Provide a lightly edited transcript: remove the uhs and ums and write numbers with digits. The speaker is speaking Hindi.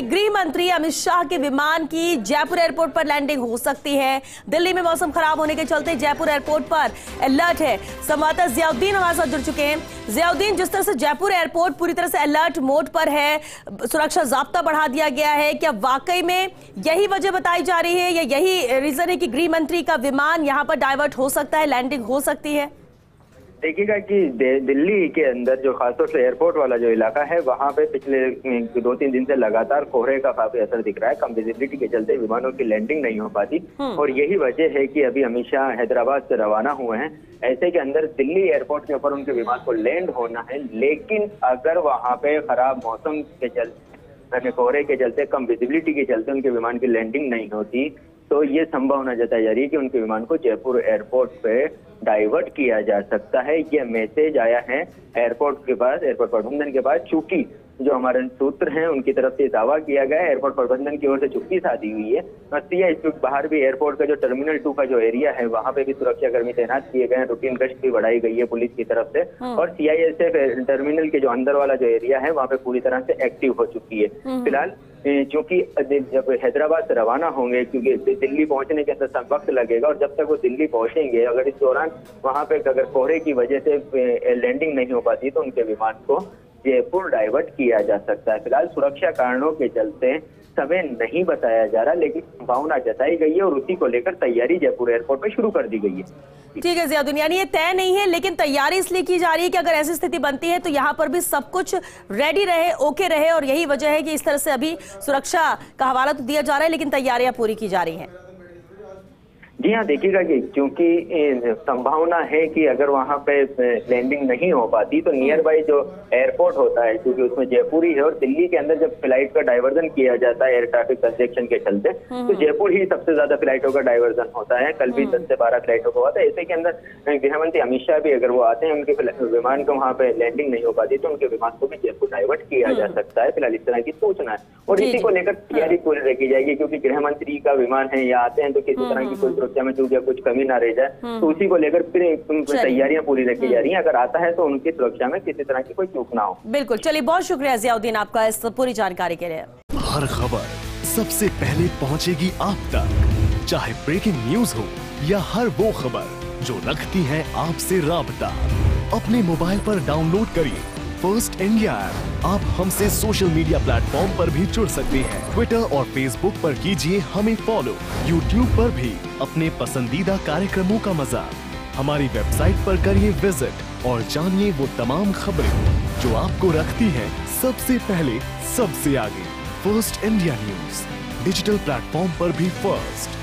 गृह मंत्री अमित शाह के विमान की जयपुर एयरपोर्ट पर लैंडिंग हो सकती है। दिल्ली में मौसम खराब होने के चलते जयपुर एयरपोर्ट पर अलर्ट है। संवाददाता जियाउद्दीन हमारे साथ जुड़ चुके हैं। जियाउद्दीन, जिस तरह से जयपुर एयरपोर्ट पूरी तरह से अलर्ट मोड पर है, सुरक्षा जाब्ता बढ़ा दिया गया है, क्या वाकई में यही वजह बताई जा रही है या यही रीजन है कि गृह मंत्री का विमान यहाँ पर डाइवर्ट हो सकता है, लैंडिंग हो सकती है? देखिएगा कि दिल्ली के अंदर जो खासतौर से एयरपोर्ट वाला जो इलाका है वहां पे पिछले 2-3 दिन से लगातार कोहरे का काफी असर दिख रहा है। कम विजिबिलिटी के चलते विमानों की लैंडिंग नहीं हो पाती और यही वजह है कि अभी अमित शाह हैदराबाद से रवाना हुए हैं। ऐसे के अंदर दिल्ली एयरपोर्ट के ऊपर उनके विमान को लैंड होना है, लेकिन अगर वहां पे खराब मौसम के चलते, कोहरे के चलते, कम विजिबिलिटी के चलते उनके विमान की लैंडिंग नहीं होती तो ये संभावना जताई जा रही है कि उनके विमान को जयपुर एयरपोर्ट पे डाइवर्ट किया जा सकता है। ये मैसेज आया है एयरपोर्ट प्रबंधन के पास, चूंकि जो हमारे सूत्र हैं उनकी तरफ से दावा किया गया है, एयरपोर्ट प्रबंधन की ओर से चुप्पी साधी हुई है। इसके बाहर भी एयरपोर्ट का जो टर्मिनल 2 का जो एरिया है वहां पे भी सुरक्षा कर्मी तैनात किए गए हैं, रूटीन गश्त भी बढ़ाई गई है पुलिस की तरफ से और CISF टर्मिनल के जो अंदर वाला जो एरिया है वहाँ पे पूरी तरह से एक्टिव हो चुकी है। फिलहाल क्योंकि जब हैदराबाद से रवाना होंगे, क्योंकि दिल्ली पहुंचने के अंदर वक्त लगेगा और जब तक वो दिल्ली पहुंचेंगे, अगर इस दौरान वहां पे अगर कोहरे की वजह से लैंडिंग नहीं हो पाती तो उनके विमान को जयपुर डाइवर्ट किया जा सकता है। फिलहाल सुरक्षा कारणों के चलते समय नहीं बताया जा रहा, लेकिन संभावना जताई गई है और उसी को लेकर तैयारी जयपुर एयरपोर्ट पे शुरू कर दी गई है। ठीक है जियाउद्दीन, यानी ये तय नहीं है लेकिन तैयारी इसलिए की जा रही है कि अगर ऐसी स्थिति बनती है तो यहाँ पर भी सब कुछ रेडी रहे, ओके रहे, और यही वजह है कि इस तरह से अभी सुरक्षा का हवाला तो दिया जा रहा है लेकिन तैयारियां पूरी की जा रही हैं। जी हाँ, देखिएगा कि क्योंकि संभावना है कि अगर वहां पे लैंडिंग नहीं हो पाती तो नियर बाई जो एयरपोर्ट होता है, क्योंकि उसमें जयपुर ही है और दिल्ली के अंदर जब फ्लाइट का डाइवर्जन किया जाता है एयर ट्रैफिक कंजेक्शन के चलते तो जयपुर ही सबसे ज्यादा फ्लाइटों का डाइवर्जन होता है। कल भी 10 से 12 फ्लाइटों का होता है। ऐसे के अंदर गृहमंत्री अमित शाह भी अगर वो आते हैं, उनके विमान को वहां पे लैंडिंग नहीं हो पाती तो उनके विमान को भी जयपुर डाइवर्ट किया जा सकता है। फिलहाल इस तरह की सूचना है और इसी को लेकर तैयारी पूरी रखी जाएगी, क्योंकि गृहमंत्री का विमान है या आते हैं तो किसी तरह की कोई सुरक्षा में चूक या कुछ कमी ना रह जाए, तो उसी को लेकर फिर तैयारियां पूरी रखी जा रही हैं। अगर आता है तो उनकी सुरक्षा में किसी तरह की कोई चूक ना हो। बिल्कुल, चलिए बहुत शुक्रिया जियाउद्दीन आपका इस पूरी जानकारी के लिए। हर खबर सबसे पहले पहुंचेगी आप तक, चाहे ब्रेकिंग न्यूज हो या हर वो खबर जो रखती है आपसे राबता। अपने मोबाइल पर डाउनलोड करिए फर्स्ट इंडिया ऐप। आप हमसे सोशल मीडिया प्लेटफॉर्म पर भी जुड़ सकते हैं। ट्विटर और फेसबुक पर कीजिए हमें फॉलो। यूट्यूब पर भी अपने पसंदीदा कार्यक्रमों का मजा। हमारी वेबसाइट पर करिए विजिट और जानिए वो तमाम खबरें जो आपको रखती हैं सबसे पहले, सबसे आगे। First India news digital platform पर भी फर्स्ट।